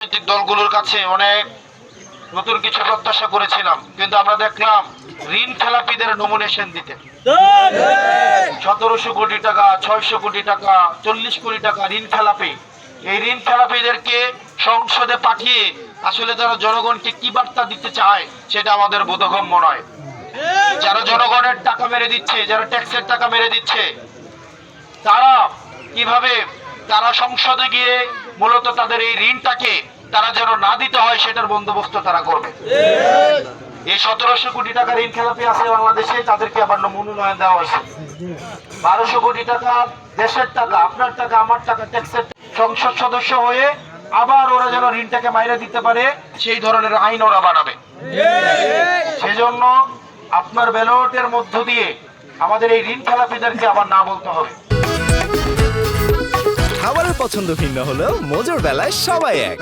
রাজনৈতিক দলগুলোর কাছে অনেক নতুন কিছু প্রত্যাশা করেছিলাম, কিন্তু আমরা দেখলাম ঋণ খেলাপিদের নমিনেশন দিতে 1700 কোটি টাকা, 600 কোটি টাকা, 40 কোটি টাকা ঋণ খেলাপি। এই ঋণ খেলাপিদেরকে সংসদে পাঠিয়ে আসলে তারা জনগণকে কি বার্তা দিতে চায় সেটা আমাদের বোধগম্য নয়। যারা জনগণের টাকা মেরে দিচ্ছে, যারা ট্যাক্সের টাকা মেরে দিচ্ছে, তারা কিভাবে তারা সংসদে গিয়ে মূলত তাদের এই ঋণটাকে তারা যেন না দিতে হয় সেটার বন্দোবস্ত তারা করবে। এই 1700 কোটি টাকা ঋণ খেলাপি আছে বাংলাদেশে, তাদেরকে আবার মনোনয়ন দেওয়া হয়েছে। 1200 কোটি টাকা দেশের টাকা, আপনার টাকা, আমার টাকা, ট্যাক্সের সংসদ সদস্য হয়ে আবার ওরা যেন ঋণটাকে মাইরে দিতে পারে সেই ধরনের আইন ওরা বানাবে। সেজন্য আপনার ব্যালটের মধ্য দিয়ে আমাদের এই ঋণ খেলাপিদেরকে আবার না বলতে হবে। খাবারের পছন্দ ভিন্ন হলেও মজার বেলায় সবাই এক।